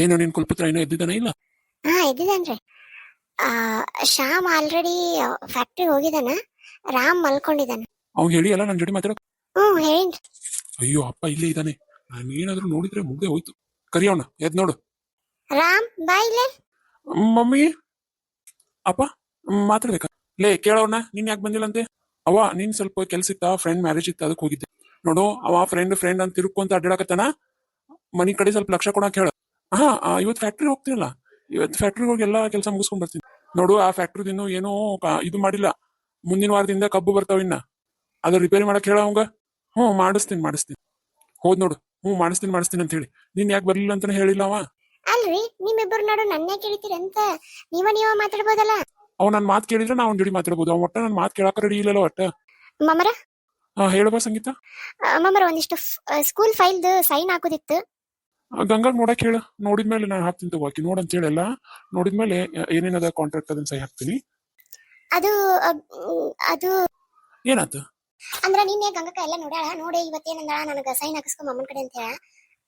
ಏನು ನಿನ್ ಕುಲ್ಪುತ್ರ ಏನೋ ಎದ್ದಿದ್ದಾನೆ ಇಲ್ಲ? ಹಾ ಎದ್ದಿದ್ದಾನ್ರಿ. ಆ ಶ್ಯಾಮ್ ಆಲ್ರೆಡಿ ಫ್ಯಾಕ್ಟ್ರಿ ಹೋಗಿದಾನ, ರಾಮ್ ಮಲ್ಕೊಂಡಿದ್ದಾನೆ. ಅವ್ನು ಹೇಳಿ ಅಲ್ಲ ನನ್ನ ಜೋಡಿ ಮಾತಾಡೋ. ಹೇಳಿನ್ರಿ. ಅಯ್ಯೋ ಅಪ್ಪ ಇಲ್ಲೇ ಇದ್ದಾನೆ, ನಾನು ಏನಾದ್ರೂ ನೋಡಿದ್ರೆ ಮುಗ್ದೆ ಹೋಯ್ತು. ಕರಿಯೋಣ, ಎದ್ ನೋಡು. ರಾಮ್ ಬಾಯ್ಲೆ. ಮಮ್ಮಿ ಅಪ್ಪ ಮಾತಾಡ್ಬೇಕಾ? ಲೇ ಕೇಳೋಣ, ನೀನ್ ಯಾಕೆ ಬಂದಿಲ್ಲಂತೆ? ಅವ ನೀನ್ ಸ್ವಲ್ಪ ಕೆಲ್ಸ ಇತ್ತ, ಫ್ರೆಂಡ್ ಮ್ಯಾರೇಜ್ ಇತ್ತ, ಅದಕ್ಕೆ ಹೋಗಿದ್ದೆ. ನೋಡು ಅವ ಫ್ರೆಂಡ್ ಅಂತ ತಿರುಕೊಂತ ಅಡ್ಡಾಡಕತ್ತಾನ. ಮನಿ ಕಡೆ ಸ್ವಲ್ಪ ಲಕ್ಷ ಕೊಡಕ್ ಹೇಳ. ಹಾ ಇವತ್ತು ಫ್ಯಾಕ್ಟ್ರಿ ಹೋಗ್ತಿಲ್ಲ, ಇವತ್ತು ಫ್ಯಾಕ್ಟ್ರಿ ಹೋಗಿ ಎಲ್ಲಾ ಕೆಲಸ ಮುಗಿಸ್ಕೊಂಡ್ ಬರ್ತೀನಿ. ನೋಡು ಆ ಫ್ಯಾಕ್ಟ್ರಿದಿಂದ ಏನೋ ಇದು ಮಾಡಿಲ್ಲ, ಮುಂದಿನ ವಾರದಿಂದ ಕಬ್ಬು ಬರ್ತಾವ ಇನ್ನ, ಅದ್ರ ರಿಪೇರಿ ಮಾಡಕ್ ಹೇಳ ಅವಂಗ. ಮಾಡಿಸ್ತೀನಿ ಹೋದ್ ನೋಡು. ಮಾಡಿಸ್ತೀನಿ ಅಂತ ಹೇಳಿ ನೀನ್ ಯಾಕೆ ಬರ್ಲಿಲ್ಲ ಅಂತಾನೆ ಹೇಳಿಲ್ಲ ಅವ. ಅಲ್ರಿ ನಿಮ್ಮಿಬ್ಬರು ನೋಡು ನನ್ನ ಕೇಳ್ತೀರಿ ಅಂತ ನೀವ ಮಾತಾಡ್ಬೋದಲ್ಲ. ಅವ್ ನನ್ ಮಾತ್ ಕೇಳಿದ್ರೆ ನಾ ಅವ್ನ ಜೋಡಿ ಮಾತಾಡ್ಬೋದು, ಅವ್ ಒಟ್ಟ ನನ್ ಮಾತ್ ಕೇಳಾಕ ರೆಡಿ ಇಲ್ಲಲ್ಲ ಒಟ್ಟ. ಮಮರ ಹೇಳಬಾ ಸಂಗೀತ. ಮಮರ ಒಂದಿಷ್ಟು ಸ್ಕೂಲ್ ಫೈಲ್ದು ಸೈನ್ ಹಾಕೋದಿತ್ತು. ಗಂಗಾಗ್ ನೋಡಕ್ ಹೇಳ, ನೋಡಿದ್ಮೇಲೆ ನಾನು ಹಾಕ್ತೀನಿ ತಗೋಕಿ, ನೋಡಂತ ಹೇಳಲ್ಲ. ನೋಡಿದ್ಮೇಲೆ ಏನೇನದ ಕಾಂಟ್ರಾಕ್ಟ್ ಅದನ್ನ ಸಹಿ ಹಾಕ್ತೀನಿ. ಅದು ಅದು ಏನಾಯ್ತು ಅಂದ್ರ ನಿನ್ನೆ ಗಂಗಕ್ಕ ಎಲ್ಲ ನೋಡ್ಯಾಳ, ನೋಡಿ ಇವತ್ತೇನಂದ ನನಗ ಸೈನ್ ಹಾಕಿಸ್ಕೊಂಡ್ ಅಮ್ಮನ ಕಡೆ ಅಂತ ಹೇಳ.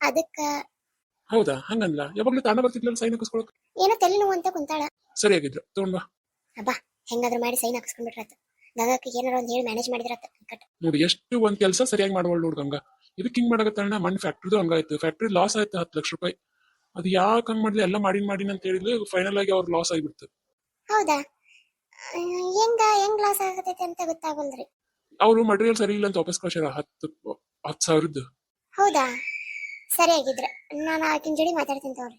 ಅದಕ್ಕ ಹೌದಾ? ಹಂಗಂದ್ಲ? ಯಾವಾಗ್ಲೂ ತಾಣ ಬರ್ತಿದ್ಲ ಸೈನ್ ಹಾಕಿಸ್ಕೊಳಕ್? ಏನೋ ತಲೆ ನೋವು ಅಂತ ಕುಂತಾಳ. ಸರಿಯಾಗಿದ್ರು ತಗೊಂಡ್ ಬಾ. ಅಬ್ಬಾ ಹೆಂಗಾದ್ರೂ ಮಾಡಿ ಸೈನ್ ಹಾಕಿಸ್ಕೊಂಡ್ಬಿಟ್ರಾತ. ಗಂಗಕ್ಕ ಏನಾರ ಒಂದ್ ಹೇಳಿ ಮ್ಯಾನೇಜ್ ಮಾಡಿದ್ರಾತ. ನೋಡಿ ಎಷ್ಟು ಒಂದ್ ಕೆಲಸ ಸರಿಯಾಗಿ ಮಾಡುವಳು ನೋಡ್ ಗಂಗಾ. ಇದಕ್ಕೆ ಹಿಂಗ್ ಮಾಡಕತ್ತಾಳ. ಮನ್ ಫ್ಯಾಕ್ಟ್ರಿದು ಹಂಗಾಯ್ತು, ಫ್ಯಾಕ್ಟ್ರಿ ಲಾಸ್ ಆಯ್ತು 10 ಲಕ್ಷ ರೂಪಾಯಿ. ಅದು ಯಾಕೆ ಹಂಗ್ ಮಾಡಿದ್ಲಿ? ಎಲ್ಲ ಮಾಡಿನ ಅಂತ ಹೇಳಿದ್ಲು, ಫೈನಲ್ ಆಗಿ ಅವ್ರ ಲಾಸ್ ಆಗಿಬಿಡ್ತು. ಹೌದಾ? ಹೆಂಗ್ ಲಾಸ್ ಆಗತೈತೆ ಅಂತ ಗೊತ್ತಾಗಲ್ರಿ. ಅವ್ರು ಮಟೀರಿಯಲ್ ಸರಿ ಇಲ್ಲ ಅಂತ ವಾಪಸ್ ಕಳ್ಸ್ಯಾರ 10,000. ಹೌದಾ? ಸರಿ ಆಗಿದ್ರೆ ನಾನು ಆಕಿನ ಜೋಡಿ ಮಾತಾಡ್ತೀನಿ ತಗೋರಿ.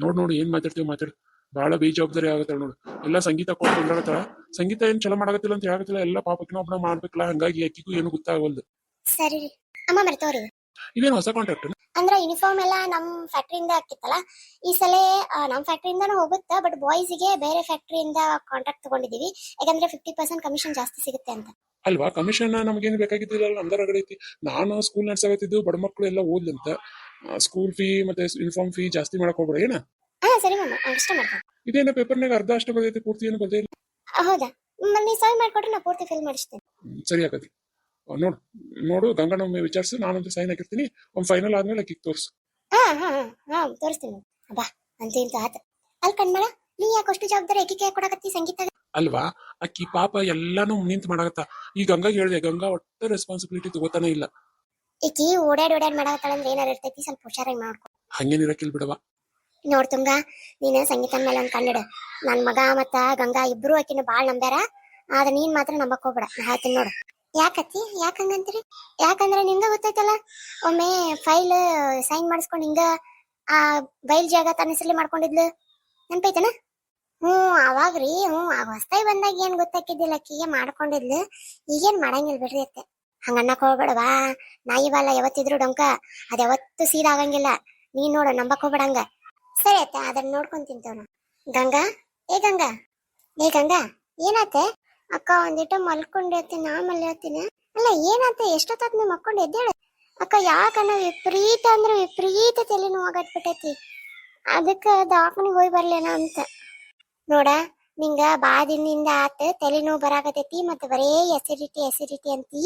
ನೋಡು ಏನ್ ಮಾತಾಡು. ಬಹಳ ಬೇಜವಾಬ್ದಾರಿ ಆಗತ್ತ ನೋಡು. ಎಲ್ಲ ಸಂಗೀತ ಕೊಟ್ಟು ಬಂದಾಗತ್ತಾಳ. ಸಂಗೀತ ಏನ್ ಚಲೋ ಮಾಡಕತ್ತಿಲ್ಲ ಅಂತ ಹೇಳಕತ್ತಿಲ್ಲ, ಎಲ್ಲ ಪಾಪಕ್ಕಿನ ಒಬ್ಬನ ಮಾಡ್ಬೇಕಲ್ಲ, ಹಂಗಾಗಿ ಅಕ್ಕಿಗೂ ಏನು ಗೊತ್ತಾಗವಲ್ದು. ಸರಿ ರೀ ಅಮ್ಮ ಮರ್ತವ್ರಿ. ಇದೇನು ಹೊಸ ಕಾಂಟ್ರಾಕ್ಟ್? ಅಂದ್ರ ಯೂನಿಫಾರ್ಮ್ ಎಲ್ಲ ನಮ್ ಫ್ಯಾಕ್ಟ್ರಿಯಿಂದ ಆಗ್ತಿತ್ತಲ್ಲ, ಈ ಸಲ ನಮ್ ಫ್ಯಾಕ್ಟ್ರಿಯಿಂದಾನು ಹೋಗುತ್ತಾ, ಬಟ್ ಬಾಯ್ಸ್ಗೆ ಬೇರೆ ಫ್ಯಾಕ್ಟ್ರಿಯಿಂದ ಕಾಂಟ್ರಾಕ್ಟ್ ತಗೊಂಡಿದೀವಿ. ಯಾಕಂದ್ರೆ 50% ಕಮಿಷನ್ ಜಾಸ್ತಿ ಸಿಗುತ್ತೆ ಅಂತ. ಅಲ್ವಾ? ಕಮಿಷನ್ ನಮಗೇನು ಬೇಕಾಗಿದ್ದಿಲ್ಲ, ನಮ್ದರಗಡೆ ಐತಿ. ನಾನು ಸ್ಕೂಲ್ ನಡ್ಸಾಗತ್ತಿದ್ದು, ಬಡ ಮಕ್ಕಳು ಎಲ್ಲ ಓದ್ಲಂತ. ಸ್ಕೂಲ್ ಫೀ ಮತ್ತೆ ಯೂನಿಫಾರ್ಮ್ ಫೀ ಜಾಸ್ತಿ ಮಾಡಕ್ ಹೋಗ್ಬೇಡ ಏನ. ಸರಿ ಮಾಮ, ಅಷ್ಟ ಮಾಡ್ತೀನಿ. ಇದೇನ ಪೇಪರ್ನಾಗ ಅರ್ಧ ಅಷ್ಟ ಬರ್ತೈತಿ, ಪೂರ್ತಿ ಏನು ಬರ್ದೇ ಇಲ್ಲ. ಹೌದಾ? ನೀವು ಸೈನ್ ಮಾಡ್ಕೊಟ್ರೆ ನಾ ಪೂರ್ತಿ ಫಿಲ್ ಮಾಡಿಸ್ತೇನೆ. ಸರಿ ಆಗತಿ. ನೋಡು ಗಂಗನೊಮ್ಮೆ ವಿಚಾರಿಸಿ, ನಾನಂತೂ ಸೈನ್ ಹಾಕಿರ್ತೀನಿ. ಒಂದು ಫೈನಲ್ ಆದ್ಮೇಲೆ ಅಕ್ಕಿಗೆ ತೋರಿಸು. ತೋರಿಸ್ತೀನಿ. ಅಬ್ಬಾ ಅಂತ ಇಂತ ಆತ. ಅಲ್ಲಿ ಕಣ್ಮಳ, ನೀ ಯಾಕಷ್ಟು ಜವಾಬ್ದಾರಿ ಅಕ್ಕಿಗೆ ಕೊಡಕತ್ತಿ ಸಂಗೀತ? ಅಲ್ವಾ? ಅಕ್ಕಿ ಪಾಪ ಎಲ್ಲಾನು ನಿಂತು ಮಾಡಾಕತ್ತ. ಈ ಗಂಗಾಗೆ ಹೇಳಿದೆ, ಗಂಗಾ ಒಟ್ಟ ರೆಸ್ಪಾನ್ಸಿಬಿಲಿಟಿ ತಗೋತಾನೆ ಇಲ್ಲ. ಈಕಿ ಓಡಾಡಿ ಮಾಡಕತ್ತಾಳಂದ್ರೆ ಏನಾರು ಇರ್ತೈತಿ, ಸ್ವಲ್ಪ ಹುಷಾರಾಗಿ ಮಾಡ್ಕೊ. ಹಂಗೇನಿರಕಿಲ್ ಬಿಡವಾ. ನೋಡ್ ತುಂಗ, ನೀನು ಸಂಗೀತನ ಮೇಲೆ ಒಂದು ಕಣ್ಣಿಡ. ನನ್ ಮಗ ಮತ್ತ ಗಂಗಾ ಇಬ್ರು ಆಕಿನ ಬಾಳ್ ನಂಬ್ಯಾರ, ಆದ್ರೆ ನೀನ್ ಮಾತ್ರ ನಂಬಕ್ ಹೋಗ್ಬೇಡ. ಹೇಳ್ತೀನಿ ನೋಡು. ಯಾಕತ್ತಿ? ಯಾಕಂಗಂತೀರಿ? ಯಾಕಂದ್ರೆ ನಿಂಗ ಗೊತ್ತೈತಲ್ಲ, ಒಮ್ಮೆ ಫೈಲ್ ಸೈನ್ ಮಾಡಿಸ್ಕೊಂಡು ಹಿಂಗ ಆ ಬೈಲ್ ಜಾಗ ತನ್ನ ಹೆಸರಲ್ಲಿ ಮಾಡ್ಕೊಂಡಿದ್ಲು, ನೆನ್ಪೈತನ? ಅವಾಗ್ರಿ. ಆಗ ಹೊಸ್ತಾಗಿ ಬಂದಾಗ ಏನ್ ಗೊತ್ತಾಕಿದ್ದಿಲ್ಲ, ಅಕ್ಕಿಗೆ ಮಾಡ್ಕೊಂಡಿದ್ಲು. ಈಗೇನ್ ಮಾಡಂಗಿಲ್ಲ ಬಿಡ್ರಿ ಅತ್ತೆ. ಹಂಗ ಅನ್ನಕ್ ಹೋಗ್ಬೇಡವಾ. ನಾಯಿ ಬಾಲ ಯಾವತ್ತಿದ್ರು ಡೊಂಕ, ಅದ್ ಯಾವತ್ತು ಸೀದಾ ಆಗಂಗಿಲ್ಲ. ನೀನ್ ನೋಡು, ನಂಬಕ್ ಹೋಗ್ಬೇಡಂಗ. ಸರಿ ಅತ್ತೆ, ಅದನ್ನ ನೋಡ್ಕೊಂಡ್ ತಿಂತವ್ನ. ಗಂಗಾ ಗಂಗಾ ಏನಾತೆ? ಅಕ್ಕ ಒಂದಿಟ್ಟು ಮಲ್ಕೊಂಡಿರ್ತೀನಿ, ನಾ ಮಲ್ಯಾತೀನಿ. ಅಲ್ಲ ಏನಾತೆ? ಎಷ್ಟೊತ್ತಾತ್ ನೀವು ಮಕ್ಕೊಂಡು ಎದ್ದೇಳ. ಅಕ್ಕ ಯಾಕನ್ನ ವಿಪರೀತ ಅಂದ್ರೆ ವಿಪರೀತ ತಲೆ ನೋವಾಗತ್ಬಿಟ್ಟೈತಿ, ಅದಕ್ಕೆ ದವಾಖಾನಿಗೆ ಹೋಗಿ ಬರ್ಲೇನ ಅಂತ. ನೋಡ, ನಿಂಗ ಬಾಳ ದಿನದಿಂದ ಆತ ತಲೆ ನೋವು ಬರಾಕತೈತಿ, ಮತ್ತೆ ಬರೇ ಎಸಿಡಿಟಿ ಅಂತೀ.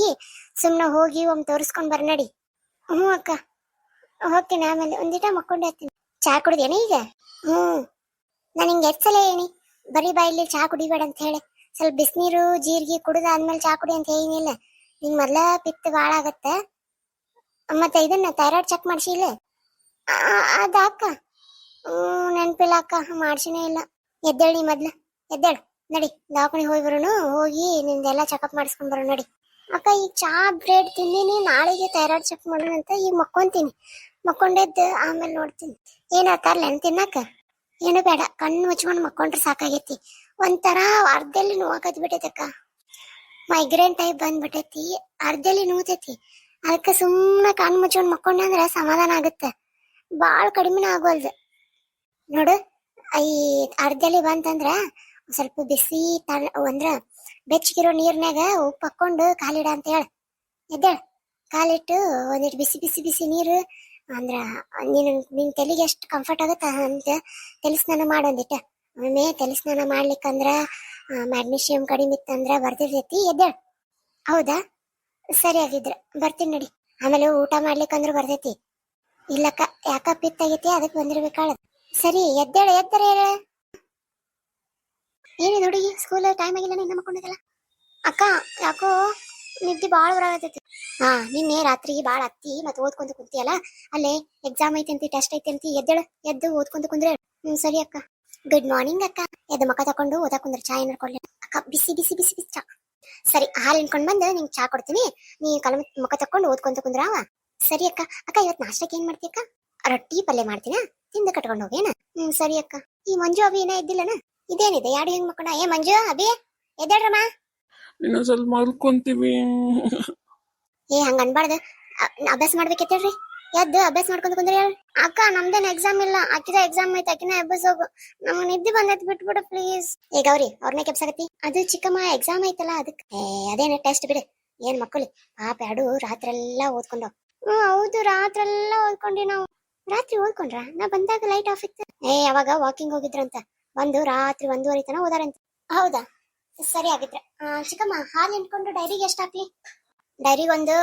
ಸುಮ್ನೆ ಹೋಗಿ ಒಮ್ಮೆ ತೋರಿಸ್ಕೊಂಡ್ ಬರ್ ನಡಿ. ಅಕ್ಕ ಹೋಗ್ತೀನಿ, ಆಮೇಲೆ ಒಂದಿಟ ಮಕ್ಕೊಂಡಿರ್ತೀನಿ. ಚಾ ಕುಡಿದೇನ ಈಗ? ನಾನು ಹಿಂಗೆ ಎಷ್ಟ್ ಹೇಳಿ, ಬರೀ ಬಾಯಲ್ಲಿ ಚಾ ಕುಡಿಬೇಡ ಅಂತ ಹೇಳಿ. ಸ್ವಲ್ಪ ಬಿಸಿನೀರು ಜೀರಿಗೆ ಕುಡಿದಾದ್ಮೇಲೆ ಚಾ ಕುಡಿ ಅಂತ ಹೇಳಿನಿಲ್ಲ. ನಿಂಗೆ ಮೊದ್ಲ ಪಿತ್ತ ಭಾಳ ಆಗತ್ತ. ಮತ್ತೆ ಇದನ್ನ ಥೈರಾಯ್ಡ್ ಚೆಕ್ ಮಾಡ್ಸಿಲ್ಲ? ಅದ ಅಕ್ಕ ನೆನ್ಪಿಲ್ಲ ಅಕ್ಕ, ಮಾಡ್ಸಿನೇ ಇಲ್ಲ. ಎದ್ದೇಳಿ ಎದ್ದೇಳು ನಡಿ, ದವಾಖಾನಿಗೆ ಹೋಗಿ ಬರೋನು. ಹೋಗಿ ನಿಂದೆಲ್ಲ ಚೆಕಪ್ ಮಾಡಿಸ್ಕೊಂಡ್ ಬರೋ ನಡಿ. ಅಕ್ಕ ಈಗ ಚಾ ಬ್ರೆಡ್ ತಿಂದಿನಿ, ನಾಳೆಗೆ ಥೈರಾಯ್ಡ್ ಚೆಕ್ ಮಾಡೋಣ ಅಂತ ಈಗ ಮಕ್ಕೊಂತೀನಿ. ಮಕ್ಕೊಂಡೆದ್ದು ಆಮೇಲೆ ನೋಡ್ತೀನಿ. ಏನಾತಾರ್ಲ ತಿನ್ನಕ? ಏನು ಬೇಡ, ಕಣ್ಣು ಮುಚ್ಕೊಂಡು ಮಕ್ಕೊಂಡ್ರೆ ಸಾಕಾಗೈತಿ. ಒಂಥರ ಅರ್ಧಲ್ಲಿ ನೋವಾಗತ್ ಬಿಟ್ಟೈತಕ್ಕ, ಮೈಗ್ರೇನ್ ಟೈಪ್ ಬಂದ್ಬಿಟ್ಟೈತಿ. ಅರ್ಧಲ್ಲಿ ನೋತೈತಿ, ಅದಕ್ಕೆ ಸುಮ್ಮನೆ ಕಣ್ಣು ಮುಚ್ಕೊಂಡು ಮಕ್ಕೊಂಡೆ ಅಂದ್ರೆ ಸಮಾಧಾನ ಆಗುತ್ತೆ. ಭಾಳ ಕಡಿಮೆನ ಆಗೋಲ್ದು ನೋಡು. ಈ ಅರ್ಧಲ್ಲಿ ಬಂತಂದ್ರ ಸ್ವಲ್ಪ ಬಿಸಿ ಅಂದ್ರ ಬೆಚ್ಚಗಿರೋ ನೀರ್ನಾಗ ಉಪ್ಪು ಹಾಕೊಂಡು ಕಾಲಿಡ ಅಂತ ಹೇಳ. ಎದ್ದೇಳ, ಕಾಲಿಟ್ಟು ಒಂದಿಟ್ಟು ಬಿಸಿ ನೀರು ಅಂದ್ರ ನಿನ್ ತಲೆಗೆ ಎಷ್ಟು ಕಂಫರ್ಟ್ ಆಗತ್ತ ಅಂತ ತಲೆ ಸ್ನಾನ ಮಾಡೊಂದಿಟ್ಟ. ಒಮ್ಮೆ ತಲೆ ಸ್ನಾನ ಮಾಡ್ಲಿಕ್ಕಂದ್ರ ಮ್ಯಾಗ್ನೀಷಿಯಂ ಕಡಿಮೆ ಇತ್ತಂದ್ರ ಬರ್ದಿರ್ತೈತಿ. ಎದ್ದೇಳ. ಹೌದಾ? ಸರಿ ಆಗಿದ್ರ ಬರ್ತೀನಿ ನಡಿ. ಆಮೇಲೆ ಊಟ ಮಾಡ್ಲಿಕ್ಕಂದ್ರ ಬರ್ತೈತಿ. ಇಲ್ಲಕ್ಕ ಯಾಕ ಪಿತ್ತಾಗೈತಿ, ಅದಕ್ಕೆ ಬಂದಿರ್ಬೇಕಾಳ. ಸರಿ ಎದ್ದೇಳ ಎದ್ದರ ಹೇಳ. ಏನಿದೆ ಹುಡುಗಿ, ಸ್ಕೂಲ್ ಟೈಮ್ ಆಗಿಲ್ಲ ನಿನ್ನ ಮಕ್ಕೊಂಡಿದ್ದಲ್ಲ. ಅಕ್ಕ ಯಾಕೋ ನಿದ್ದೆ ಭಾಳ ಬರಾಗತೈತಿ. ಹಾ, ನಿನ್ನೆ ರಾತ್ರಿ ಭಾಳ ಅತ್ತಿ ಮತ್ತೆ ಓದ್ಕೊಂತ ಕುಂತಿಯಲ್ಲ, ಅಲ್ಲೇ ಎಕ್ಸಾಮ್ ಐತಿ ಅಂತಿ, ಟೆಸ್ಟ್ ಐತಿ ಅಂತಿ, ಎದ್ದೇಳ ಎದ್ದು ಓದ್ಕೊಂತ ಕುಂದ್ರೆ. ಸರಿ ಅಕ್ಕ. ಗುಡ್ ಮಾರ್ನಿಂಗ್ ಅಕ್ಕ. ಎದ್ದು ಮಕ್ಕ ತಕೊಂಡು ಓದಾ ಕುಂದ್ರ. ಚಾ ಏನಾರ ಕೊಡ್ಲಿ ಅಕ್ಕ? ಬಿಸಿ ಬಿಸಿ ಬಿಸಿ ಬಿಸಿ ಚಾ. ಸರಿ, ಹಾಲು ಹಿಂಡ್ಕೊಂಡ್ ಬಂದು ನಿಂಗೆ ಚಾ ಕೊಡ್ತೀನಿ. ನೀ ಮುಖ ತಕೊಂಡು ಓದ್ಕೊಂತ ಕುಂದ್ರಾವ. ಸರಿ ಅಕ್ಕ. ಅಕ್ಕ ಇವತ್ತು ನಾಷ್ಟಕ್ಕೆ ಏನ್ ಮಾಡ್ತಿ ಅಕ್ಕ? ರೊಟ್ಟಿ ಪಲ್ಯ ಮಾಡ್ತೀನ, ತಿಂದು ಕಟ್ಕೊಂಡು ಹೋಗೇನ. ಸರಿ ಅಕ್ಕ. ಈ ಮಂಜು ಅಭಿ ಏನ ಇದ್ದಿಲ್ಲನ? ಇದೇನಿದೆ ಯಾರು ಹೆಂಗ್ ಮಕ್ಕಳ? ಏ ಮಂಜು ಅಭಿ ಎದ್ದೇಳ್ರಮ್ಮ. ಇನ್ನೊಂದ್ ಸ್ವಲ್ಪ ಮಲ್ಕೊಂತೀವಿ. ಏ ಹಂಗ ಅನ್ಬಾರ್ದು. ಅಭ್ಯಾಸ ಮಾಡ್ಬೇಕೈತೇಳ್ರಿ. ಎದ್ದು ಅಭ್ಯಾಸ ಮಾಡ್ಕೊಂತ ಕುಂದ್ರಿ. ಅಕ್ಕ ನಮ್ದೇನ್ ಎಕ್ಸಾಮ್ ಇಲ್ಲ, ಆಕಿದ ಎಕ್ಸಾಮ್ ಐತೆ, ಆಕಿನ ಎಬ್ಬಸ್ ಹೋಗು. ನಮ್ಗೆ ನಿದ್ದೆ ಬಂದೈತಿ, ಬಿಟ್ಬಿಡು ಪ್ಲೀಸ್. ಏ ಗೌರಿ, ಅವ್ರನ್ನೇ ಕೆಪ್ಸಾಗತ್ತಿ. ಅದು ಚಿಕ್ಕಮ್ಮ ಎಕ್ಸಾಮ್ ಐತಲ್ಲ ಅದಕ್ಕೆ. ಅದೇನ ಟೆಸ್ಟ್ ಬಿಡು. ಏನ್ ಮಕ್ಕಳು ಪಾಪ ಎರಡು ರಾತ್ರೆಲ್ಲ ಓದ್ಕೊಂಡವ್. ಹೌದು, ರಾತ್ರೆಲ್ಲ ಓದ್ಕೊಂಡಿ ನಾವು. ರಾತ್ರಿ ಓದ್ಕೊಂಡ್ರ? ನಾ ಬಂದಾಗ ಲೈಟ್ ಆಫ್ ಇತ್ತು. ಅವಾಗ ವಾಕಿಂಗ್ ಹೋಗಿದ್ರಂತ, ಬಂದು ರಾತ್ರಿ 1:30 ತನ ಓದಾರಂತ. ಹೌದಾ, ಸರಿ ಆಗಿದ್ರೆ. ಚಿಕ್ಕಮ್ಮ ಹಾಲು ಹಿಂಡ್ಕೊಂಡು ಡೈರಿಗೆ ಎಷ್ಟು ಹಾಕ್ಲಿ? ಡೈರಿಗೆ ಒಂದು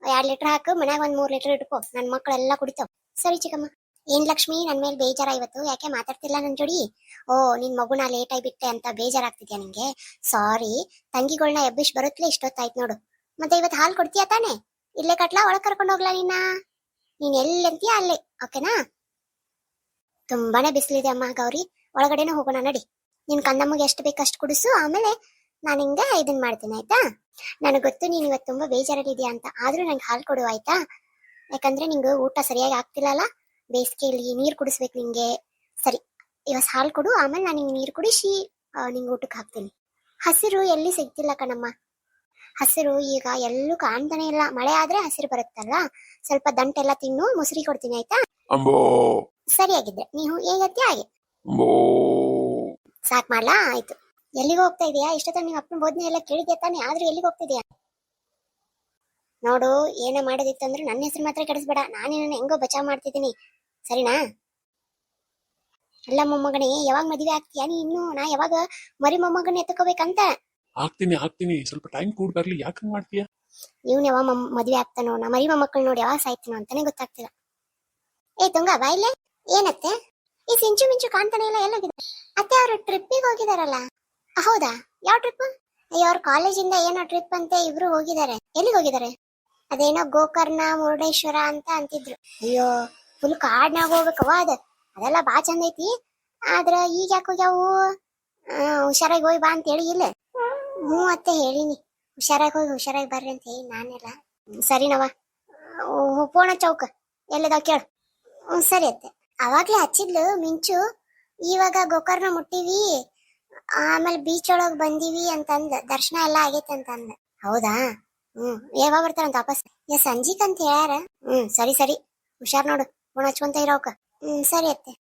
2 ಲೀಟರ್ ಹಾಕು, ಮನ್ಯಾಗ ಒಂದ್ 3 ಲೀಟರ್ ಇಟ್ಕೋ, ನನ್ ಮಕ್ಕಳೆಲ್ಲ ಕುಡಿತಾವ್. ಸರಿ ಚಿಕ್ಕಮ್ಮ. ಏನ್ ಲಕ್ಷ್ಮಿ, ನನ್ ಮೇಲೆ ಬೇಜಾರ ಇವತ್ತು? ಯಾಕೆ ಮಾತಾಡ್ತಿಲ್ಲ ನನ್ ಜೋಡಿ? ಓ, ನಿನ್ ಮಗುನ ಲೇಟ್ ಆಗಿ ಬಿಟ್ಟೆ ಅಂತ ಬೇಜಾರಾಗ್ತಿದ್ಯಾ ನಿಂಗೆ? ಸಾರಿ. ತಂಗಿಗಳನ್ನ ಎಬ್ಬಿಸ್ ಬರುತ್ತಲೇ ಇಷ್ಟೊತ್ತಾಯ್ತು ನೋಡು. ಮತ್ತೆ ಇವತ್ತು ಹಾಲು ಕೊಡ್ತೀಯ ತಾನೆ? ಇಲ್ಲೇ ಕಟ್ಲಾ, ಒಳಗ್ ಕರ್ಕೊಂಡು ಹೋಗ್ಲಾ ನಿನ್ನ? ನೀನ್ ಎಲ್ಲಂತೀಯ ಅಲ್ಲೇ, ಓಕೆನಾ? ತುಂಬಾನೇ ಬಿಸಿಲಿದೆ ಅಮ್ಮ ಗೌರಿ, ಒಳಗಡೆನೆ ಹೋಗೋಣ ನಡಿ. ನಿನ್ ಕಂದಮ್ಮಗೆ ಎಷ್ಟು ಬೇಕು ಅಷ್ಟು ಕುಡಿಸು, ಆಮೇಲೆ ನಾನು ಹಿಂಗೆ ಇದನ್ ಮಾಡ್ತೀನಿ ಆಯ್ತಾ? ನನಗೆ ಗೊತ್ತು ನೀನ್ ಇವತ್ತು ತುಂಬಾ ಬೇಜಾರಲ್ಲಿದ್ಯಾ ಅಂತ, ಆದ್ರೂ ನಂಗೆ ಹಾಲು ಕೊಡು ಆಯ್ತಾ? ಯಾಕಂದ್ರೆ ನಿಂಗೆ ಊಟ ಸರಿಯಾಗಿ ಆಗ್ತಿಲ್ಲಲ್ಲ, ಬೇಸಿಗೆಯಲ್ಲಿ ನೀರು ಕುಡಿಸ್ಬೇಕು ನಿಂಗೆ. ಸರಿ, ಇವತ್ತು ಹಾಲು ಕೊಡು, ಆಮೇಲೆ ನಾನು ನಿಂಗೆ ನೀರು ಕುಡಿಸಿ ನಿಂಗೆ ಊಟಕ್ಕೆ ಹಾಕ್ತೀನಿ. ಹಸಿರು ಎಲ್ಲಿ ಸಿಗ್ತಿಲ್ಲ ಕಣಮ್ಮ. ಹಸಿರು ಈಗ ಎಲ್ಲೂ ಕಾಣ್ತಾನೆ ಇಲ್ಲ. ಮಳೆ ಆದ್ರೆ ಹಸಿರು ಬರುತ್ತಲ್ಲ, ಸ್ವಲ್ಪ ದಂಟೆಲ್ಲ ತಿನ್ನು, ಮುಸುರಿ ಕೊಡ್ತೀನಿ ಆಯ್ತಾ? ಅಂಬೋ ಸರಿಯಾಗಿದ್ರೆ ನೀವು ಹೇಗತ್ತಿ ಹಾಗೆ. ಅಂಬೋ. ಸಾಕ್ ಮಾಡ್ಲಾ? ಆಯ್ತು. ಎಲ್ಲಿಗೆ ಹೋಗ್ತಾ ಇದೆಯಾ? ಇಷ್ಟೊತ್ತ ನೀವು ಅಪ್ಪನ ಬೋಧನೆ ಎಲ್ಲ ಕೇಳಿದ್ಯಾ ತಾನೆ, ಆದ್ರೂ ಎಲ್ಲಿಗೆ ಹೋಗ್ತಿದ್ಯಾ? ನೋಡು, ಏನೇ ಮಾಡೋದಿತ್ತಂದ್ರೆ ನನ್ನ ಹೆಸರು ಮಾತ್ರ ಕೆಡಿಸ್ಬೇಡ. ನಾನೇನ ಹೆಂಗೋ ಬಚಾವ್ ಮಾಡ್ತಿದ್ದೀನಿ, ಸರಿನಾ? ಅಲ್ಲ ಮೊಮ್ಮಗನೇ, ಯಾವಾಗ ಮದುವೆ ಆಗ್ತೀಯಾ ನೀ? ಇನ್ನು ನಾ ಯಾವಾಗ ಮರಿ ಮೊಮ್ಮಗನ ಎತ್ಕೋಬೇಕಂತ? ಆಗ್ತೀನಿ, ಸ್ವಲ್ಪ ಟೈಮ್ ಕೂಡ ಬರ್ಲಿ. ಯಾಕೆ ಹಂಗ್ ಮಾಡ್ತೀಯ? ಇವ್ನ ಯಾವಾಗ ಮದುವೆ ಆಗ್ತಾನೋ, ನಾ ಮರಿ ಮೊಮ್ಮಕ್ಕಳು ನೋಡಿ ಯಾವಾಗ ಸಾಯ್ತೀನೋ ಅಂತಾನೆ ಗೊತ್ತಾಗ್ತಿಲ್ಲ. ಏ ತುಂಗ ಬಾಯ್ಲೆ. ಏನತ್ತೆ ಈ ಸಿಂಚು ಮಿಂಚು ಕಾಣ್ತಾನೆ ಇಲ್ಲ? ಎಲ್ಲೋಗಿದ್ದಾರೆ ಅತ್ತೆ? ಅವರು ಟ್ರಿಪ್ಪಿಗೆ ಹೋಗಿದಾರಲ್ಲ. ಹೌದಾ, ಯಾವ ಟ್ರಿಪ್? ಅಯ್ಯೋ, ಅವ್ರ ಕಾಲೇಜಿಂದ ಏನೋ ಟ್ರಿಪ್ ಅಂತೆ, ಇಬ್ರು ಹೋಗಿದ್ದಾರೆ. ಎಲ್ಲಿಗೆ ಹೋಗಿದ್ದಾರೆ? ಅದೇನೋ ಗೋಕರ್ಣ ಮುರುಡೇಶ್ವರ ಅಂತ ಅಂತಿದ್ರು. ಅಯ್ಯೋ, ಫುಲ್ ಕಾಡ್ನಾಗ ಹೋಗ್ಬೇಕವ ಅದೆಲ್ಲ ಬಾ ಚಂದ ಐತಿ. ಆದ್ರ ಈಗ ಯಾಕೆ ಹೋಗ್ಯಾವು? ಹುಷಾರಾಗಿ ಹೋಗಿ ಬಾ ಅಂತ ಹೇಳಿ ಇಲ್ಲ? ಅತ್ತೆ ಹೇಳಿನಿ, ಹುಷಾರಾಗಿ ಹೋಗಿ ಹುಷಾರಾಗಿ ಬರ್ರಿ ಅಂತ ಹೇಳಿ ನಾನೆಲ್ಲ. ಸರಿನವ, ಪೋಣ ಚೌಕ ಎಲ್ಲಿದಾವ ಕೇಳು. ಸರಿ ಅತ್ತೆ. ಅವಾಗ್ಲೇ ಹಚ್ಚಿದ್ಲು ಮಿಂಚು, ಇವಾಗ ಗೋಕರ್ಣ ಮುಟ್ಟಿವಿ, ಆಮೇಲೆ ಬೀಚ್ ಒಳಗ್ ಬಂದಿವಿ ಅಂತಂದ, ದರ್ಶನ ಎಲ್ಲ ಆಗೈತೆ ಅಂತಂದ. ಹೌದಾ? ಯಾವಾಗ ಬರ್ತಾರಂತ ವಾಪಸ್? ಸಂಜಿಕ್ ಅಂತ ಹೇಳ್ಯಾರ. ಸರಿ ಸರಿ, ಹುಷಾರ್ ನೋಡು, ಫೋನ್ ಹಚ್ಕೊಂತ ಇರೋಕ. ಸರಿ ಅತ್ತೆ.